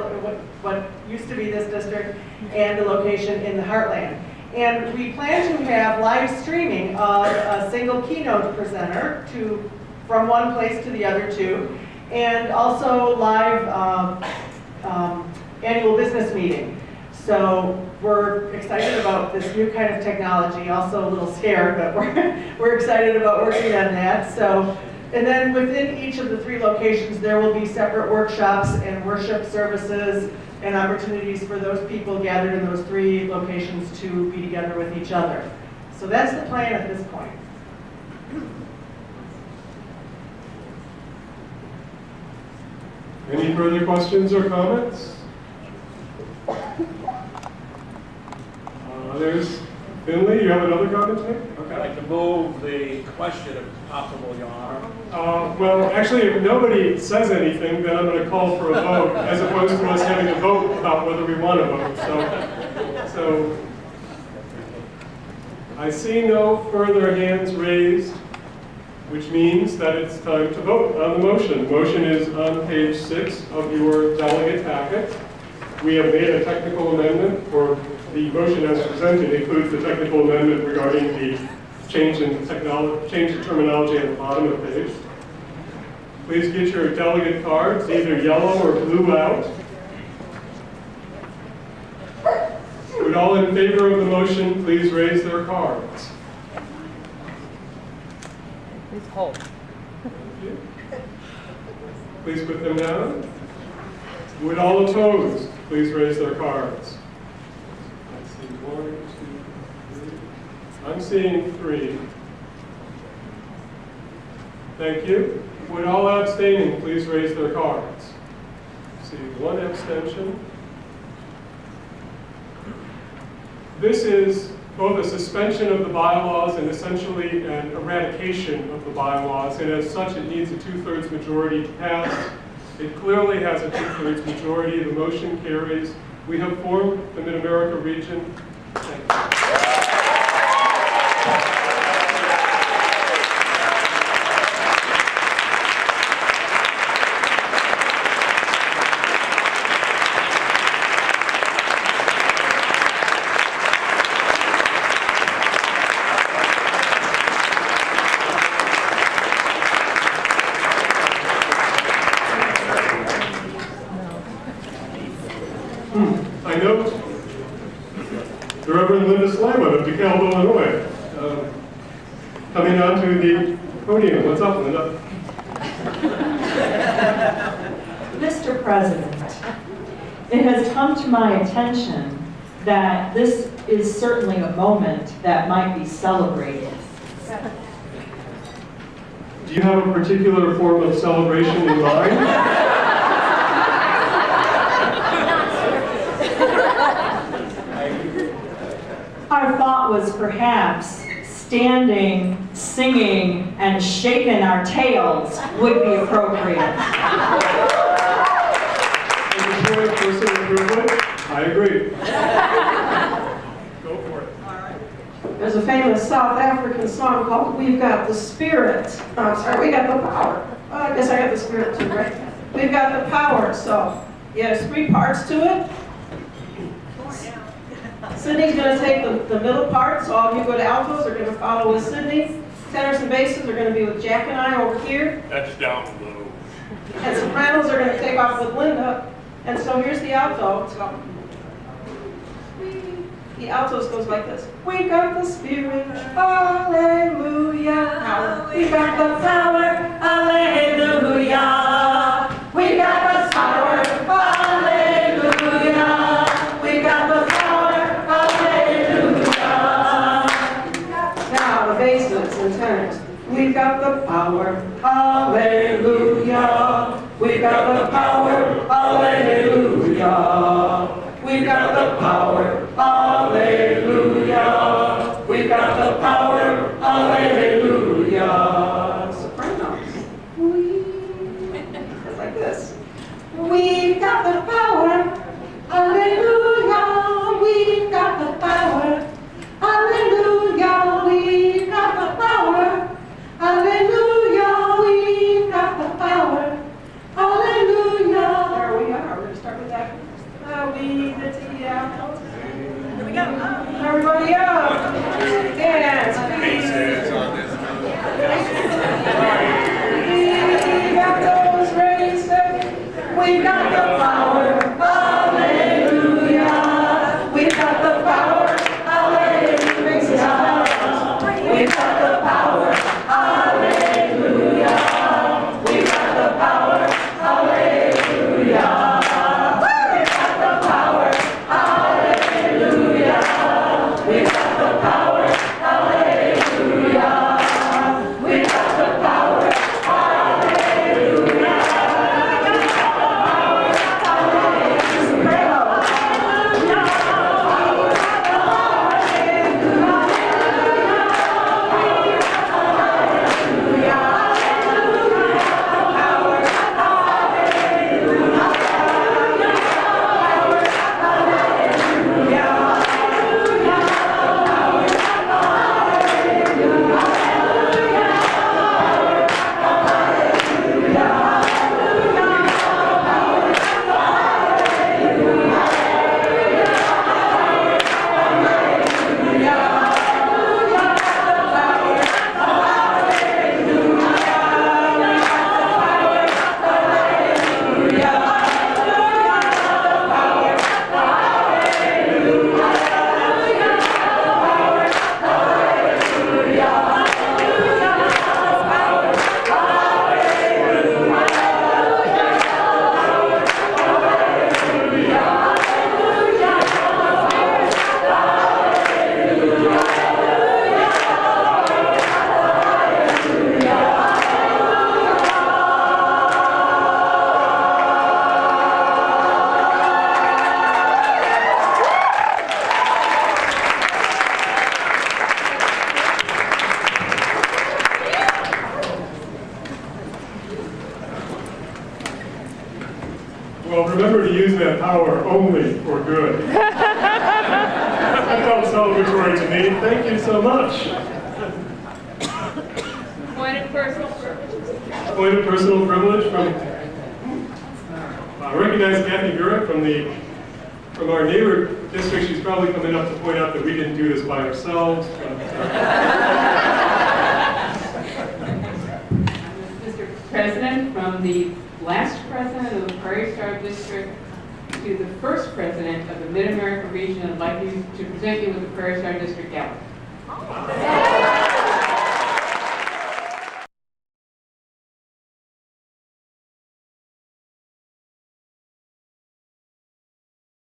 Speaker 2: what used to be this district, and a location in the Heartland. And we plan to have live streaming of a single keynote presenter from one place to the other 2, and also live annual business meeting. So we're excited about this new kind of technology, also a little scared, but we're excited about working on that. So, and then within each of the 3 locations, there will be separate workshops and worship services and opportunities for those people gathered in those 3 locations to be together with each other. So that's the plan at this point.
Speaker 1: Any further questions or comments? There's Finley, you have another comment to make? Okay.
Speaker 10: I'd like to move the question if possible, Your Honor.
Speaker 1: Well, actually, if nobody says anything, then I'm going to call for a vote, as opposed to us having to vote about whether we want to vote. So I see no further hands raised, which means that it's time to vote on the motion. The motion is on page 6 of your delegate packet. We have made a technical amendment, or the motion as presented includes the technical amendment regarding the change in terminology at the bottom of the page. Please get your delegate cards, either yellow or blue out. Would all in favor of the motion please raise their cards?
Speaker 14: Please hold.
Speaker 1: Please put them down. Would all opposed please raise their cards? Let's see, 1, 2, 3. I'm seeing 3. Thank you. Would all abstaining please raise their cards? See, 1 abstention. This is both a suspension of the bylaws and essentially an eradication of the bylaws, and as such it needs a 2/3 majority to pass. It clearly has a 2/3 majority. The motion carries. We have formed the Midamerica region. I note the Reverend of DeKalb, Illinois, coming onto the podium. What's up, Linda?
Speaker 14: Mr. President, it has come to my attention that this is certainly a moment that might be celebrated.
Speaker 1: Do you have a particular form of celebration in mind?
Speaker 14: Our thought was perhaps standing, singing, and shaking our tails would be appropriate.
Speaker 1: I agree. Go for it.
Speaker 9: There's a famous South African song called We've Got the Spirit. Oh, sorry, we got the power. Oh, I guess I got the spirit too, right? We've got the power, so there's 3 parts to it. Sidney's going to take the middle part, so all of you good altos are going to follow with Sidney. Tenors and basses are going to be with Jack and I over here.
Speaker 1: That's down low.
Speaker 9: And sopranos are going to take off with Linda. And so here's the alto. So, the altos goes like this. We got the spirit, hallelujah. Now, we got the power, hallelujah. We got the power, hallelujah. We got the power, hallelujah. Now the basses and tenors. We got the power, hallelujah. We got the power, hallelujah. We got the power, hallelujah. We got the power, hallelujah. Sopranos. It's like this. We got the power, hallelujah. We got the power, hallelujah. We got the power, hallelujah. We got the power, hallelujah. There we are. We're going to start with that. We did the Here we go. Everybody up. Dance, please. We got those ready, set. We got the power, hallelujah. We got the power, hallelujah. We got the power, hallelujah. We got the power, hallelujah.
Speaker 1: Well, remember to use that power only for good. I felt offer it to me. Thank you so much.
Speaker 7: Point of personal privilege.
Speaker 1: Point of personal privilege from, I recognize Kathy Burek from our neighbor district. She's probably coming up to point out that we didn't do this by ourselves.
Speaker 8: Mr. President, from the last president of the Prairie Star District to the first president of the Midamerica region, I'd like you to present you with the Prairie Star District Gallery.